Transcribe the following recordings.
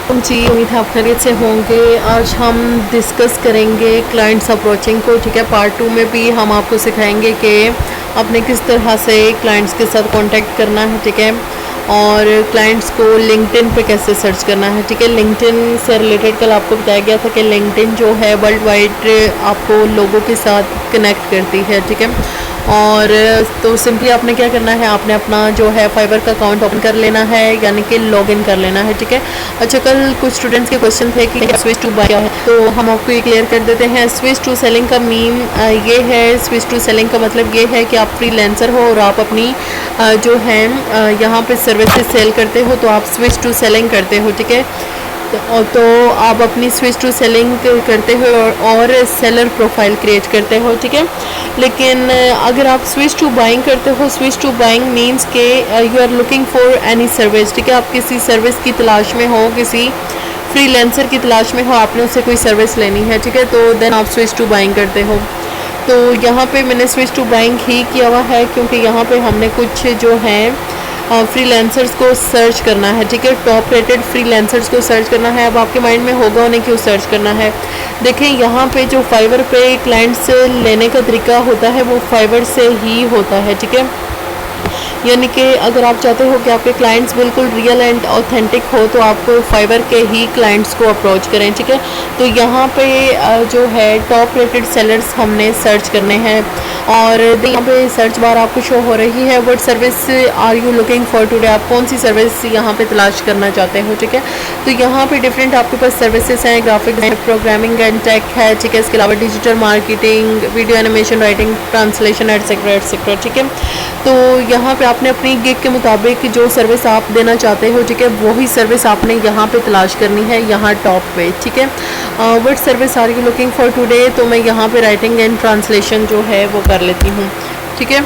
जी, उम्मीद है आप खैरियत से होंगे। आज हम डिस्कस करेंगे क्लाइंट्स अप्रोचिंग को। ठीक है, पार्ट 2 में भी हम आपको सिखाएंगे कि आपने किस तरह से क्लाइंट्स के साथ कांटेक्ट करना है। ठीक है, और क्लाइंट्स को लिंक्डइन पे कैसे सर्च करना है। ठीक है, लिंक्डइन से रिलेटेड कल आपको बताया गया था कि लिंक्डइन जो है वर्ल्ड वाइड आपको लोगों के साथ कनेक्ट करती है। ठीक है, और तो सिंपली आपने क्या करना है, आपने अपना जो है फाइवर का अकाउंट ओपन कर लेना है, यानी कि लॉगिन कर लेना है। ठीक है, अच्छा कल कुछ स्टूडेंट्स के क्वेश्चन थे कि स्विच टू बाय क्या है, तो हम आपको ये क्लियर कर देते हैं। स्विच टू सेलिंग का मीन ये है, स्विच टू सेलिंग का मतलब ये है कि आप फ्रीलांसर हो और आप अपनी जो है यहाँ पे सर्विसेज सेल करते हो, तो आप स्विच टू सेलिंग करते हो। ठीक है, तो आप अपनी स्विच टू सेलिंग करते हो और सेलर प्रोफाइल क्रिएट करते हो। ठीक है, लेकिन अगर आप स्विच टू बाइंग करते हो, स्विच टू बाइंग मींस के you are looking for any service. ठीक है, आप किसी सर्विस की तलाश में हो, किसी फ्रीलांसर की तलाश में हो, आपने उससे कोई सर्विस लेनी है। ठीक है, तो देन आप स्विच टू बाइंग करते हो। तो यहाँ पे मैंने स्विच टू बाइंग ही किया हुआ है, क्योंकि यहाँ पे हमने कुछ जो है फ्रीलांसर्स को सर्च करना है। ठीक है, टॉप रेटेड फ्रीलांसर्स को सर्च करना है। अब आपके माइंड में होगा उन्हें क्यों सर्च करना है। देखें, यहाँ पे जो फाइवर पे क्लाइंट्स लेने का तरीका होता है वो फाइवर से ही होता है। ठीक है, यानी कि अगर आप चाहते हो कि आपके क्लाइंट्स बिल्कुल रियल एंड ऑथेंटिक हो, तो आप फाइवर के ही क्लाइंट्स को अप्रोच करें। ठीक है, तो यहाँ पे जो है टॉप रेटेड सेलर्स हमने सर्च करने हैं, और यहाँ पे सर्च बार आपको शो हो रही है, what service are you looking for today, आप कौन सी सर्विस यहाँ पे तलाश करना चाहते हो। ठीक है, तो यहाँ पे डिफरेंट आपके पास सर्विसेज हैं, graphic design, programming and tech है। ठीक है, इसके अलावा digital marketing, video animation, writing, translation etcetera etcetera. ठीक है, तो यहाँ पे आपने अपनी गिग के मुताबिक जो सर्विस आप देना चाहते हो, ठीक है, वही सर्विस आपने यहाँ पे तलाश करनी है, यहाँ टॉप पे। ठीक है, what service are you looking for today, तो मैं यहाँ पे राइटिंग एंड ट्रांसलेशन जो है वो कर लेती हूँ। ठीक है,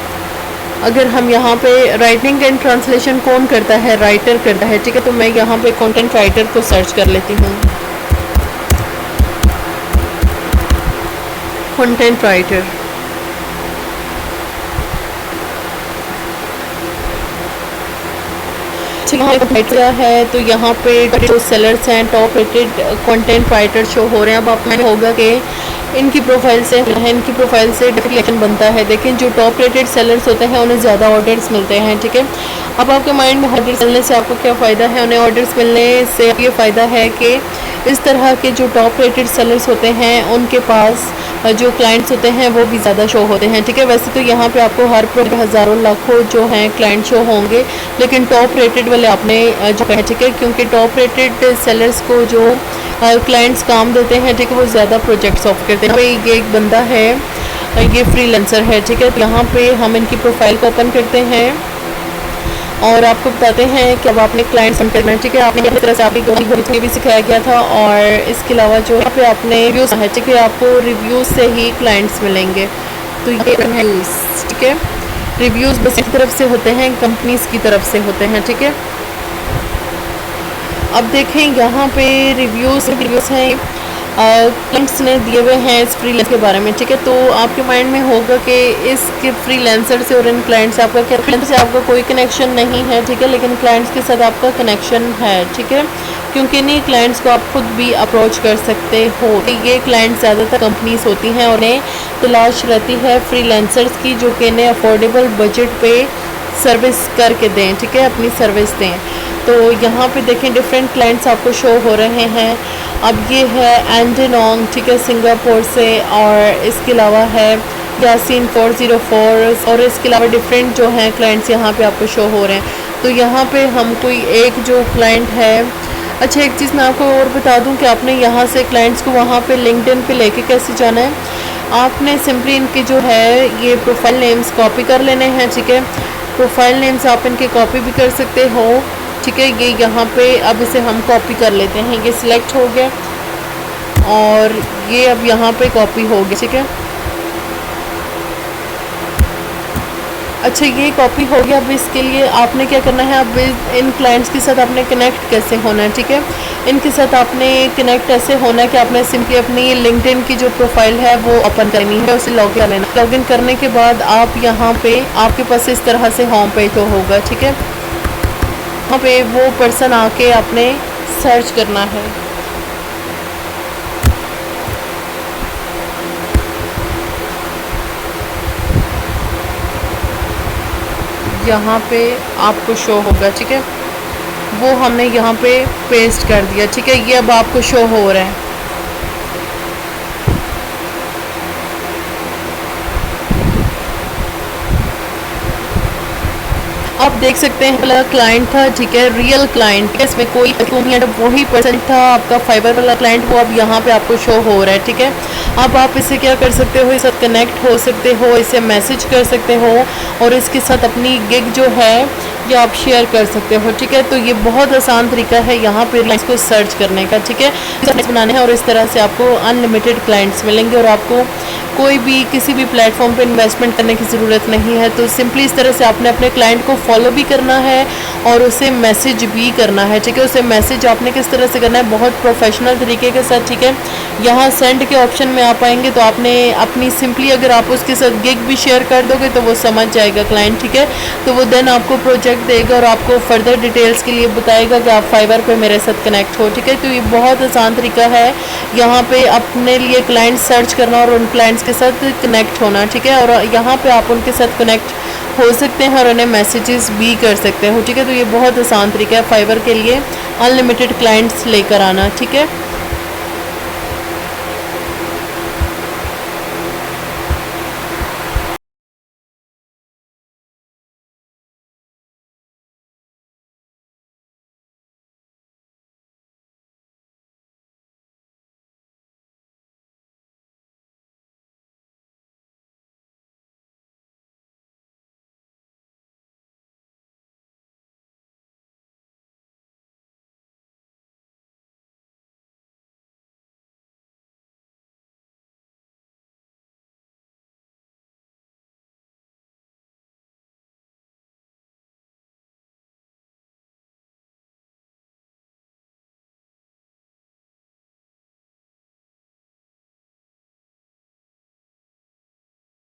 अगर हम यहाँ पे राइटिंग एंड ट्रांसलेशन कौन करता है, राइटर करता है। ठीक है, तो मैं यहाँ पे कंटेंट राइटर को सर्च कर लेती हूँ, कंटेंट राइटर। है, तो यहाँ पे जो सेलर्स हैं top rated content writer show हो रहे हैं। अब आपको होगा कि इनकी प्रोफाइल से डिफिलेक्शन बनता है। लेकिन जो टॉप रेटेड सेलर्स होते हैं उन्हें ज़्यादा ऑर्डर्स मिलते हैं। ठीक है, अब आपके माइंड में ऑर्डर्स मिलने से आपको क्या फ़ायदा है, उन्हें ऑर्डर्स मिलने से ये फ़ायदा है कि इस तरह के जो टॉप रेटेड सेलर्स होते हैं उनके पास जो क्लाइंट्स होते हैं वो भी ज़्यादा शो होते हैं। ठीक है, वैसे तो यहाँ पे आपको हर प्रोडक्ट हज़ारों लाखों जो हैं क्लाइंट शो होंगे, लेकिन टॉप रेटेड वाले आपने जो है, ठीक है, क्योंकि टॉप रेटेड सेलर्स को जो क्लाइंट्स काम देते हैं, ठीक है, वो ज़्यादा प्रोजेक्ट्स ऑफ करते हैं। ये एक बंदा है, ये फ्रीलांसर है। ठीक है, यहाँ पे हम इनकी प्रोफाइल को ओपन करते हैं और आपको बताते हैं कि अब आपने क्लाइंट सेंड करना है। ठीक है, आपने इस तरह से आपकी भी सिखाया गया था, और इसके अलावा जो यहाँ पे आपने रिव्यूज़ है, ठीक है, आपको रिव्यूज़ से ही क्लाइंट्स मिलेंगे। तो ये है, ठीक है, रिव्यूज़ बस एक तरफ से होते हैं, कंपनीज की तरफ से होते हैं। ठीक है, अब देखें यहाँ पे रिव्यूज़ हैं क्लाइंट्स ने दिए हुए हैं इस फ्रीलांस के बारे में। ठीक है, तो आपके माइंड में होगा कि इसके फ्रीलांसर से और इन क्लाइंट से आपका क्लाइंट से आपका कोई कनेक्शन नहीं है। ठीक है, लेकिन क्लाइंट्स के साथ आपका कनेक्शन है। ठीक है, क्योंकि इन्हीं क्लाइंट्स को आप खुद भी अप्रोच कर सकते हो। ये क्लाइंट ज़्यादातर कंपनीज होती हैं और उन्हें तलाश रहती है फ्रीलांसर्स की जो कि इन्हें अफोर्डेबल बजट पे सर्विस करके दें। ठीक है, अपनी सर्विस दें। तो यहाँ पे देखें डिफरेंट क्लाइंट्स आपको शो हो रहे हैं। अब ये है एंडेनोंग, ठीक है, सिंगापुर से, और इसके अलावा है यासीन 404, और इसके अलावा डिफरेंट जो हैं क्लाइंट्स यहाँ पे आपको शो हो रहे हैं। तो यहाँ पे हम कोई एक जो क्लाइंट है, अच्छा एक चीज़ मैं आपको और बता दूँ कि आपने यहाँ से क्लाइंट्स को वहाँ पे लिंक्डइन पे लेके कैसे जाना है। आपने सिंपली इनके जो है ये प्रोफाइल नेम्स कॉपी कर लेने हैं। ठीक है, प्रोफाइल नेम्स आप इनके कॉपी भी कर सकते हो। ठीक है, ये यहाँ पे अब इसे हम कॉपी कर लेते हैं, ये सिलेक्ट हो गया और ये अब यहाँ पे कॉपी हो गया। ठीक है, अच्छा ये कॉपी हो गया। अब इसके लिए आपने क्या करना है, अब इन क्लाइंट्स के साथ आपने कनेक्ट कैसे होना है। ठीक है, इनके साथ आपने कनेक्ट ऐसे होना है कि आपने सिंपली अपनी लिंक्डइन की जो प्रोफाइल है वो ओपन करनी है, उसे लॉग कर लेना। लॉगिन करने के बाद आप यहाँ पे आपके पास इस तरह से होम पेज होगा। ठीक है, वहाँ पे वो पर्सन आके अपने सर्च करना है। यहाँ पे आपको शो होगा, ठीक है, वो हमने यहाँ पे पेस्ट कर दिया, ठीक है। ये अब आपको शो हो रहा है। आप देख सकते हैं वाला क्लाइंट था, ठीक है, रियल क्लाइंट, इसमें कोई नहीं है, वही पर्सन था आपका फाइबर वाला क्लाइंट, वो अब यहाँ पे आपको शो हो रहा है, ठीक है। अब आप इसे क्या कर सकते हो, इसके साथ कनेक्ट हो सकते हो, इसे मैसेज कर सकते हो और इसके साथ अपनी गिग जो है ये आप शेयर कर सकते हो, ठीक है। तो ये बहुत आसान तरीका है यहाँ पे क्लाइंट्स को सर्च करने का, ठीक है, बनाने हैं और इस तरह से आपको अनलिमिटेड क्लाइंट्स मिलेंगे और आपको कोई भी किसी भी प्लेटफॉर्म पे इन्वेस्टमेंट करने की ज़रूरत नहीं है। तो सिंपली इस तरह से आपने अपने क्लाइंट को फॉलो भी करना है और उसे मैसेज भी करना है, ठीक है। उसे मैसेज आपने किस तरह से करना है, बहुत प्रोफेशनल तरीके के साथ, ठीक है। यहाँ सेंड के ऑप्शन में आप आएंगे तो आपने अपनी सिंपली अगर आप उसके साथ गिग भी शेयर कर दोगे तो वो समझ जाएगा क्लाइंट, ठीक है। तो वो देन आपको प्रोजेक्ट देगा और आपको फर्दर डिटेल्स के लिए बताएगा कि आप फाइवर पे मेरे साथ कनेक्ट हो, ठीक है। तो ये बहुत आसान तरीका है यहाँ पे अपने लिए क्लाइंट सर्च करना और उन क्लाइंट्स के साथ कनेक्ट होना, ठीक है। और यहाँ पे आप उनके साथ कनेक्ट हो सकते हैं और उन्हें मैसेजेस भी कर सकते हो, ठीक है। तो ये बहुत आसान तरीका है फाइवर के लिए अनलिमिटेड क्लाइंट्स लेकर आना, ठीक है।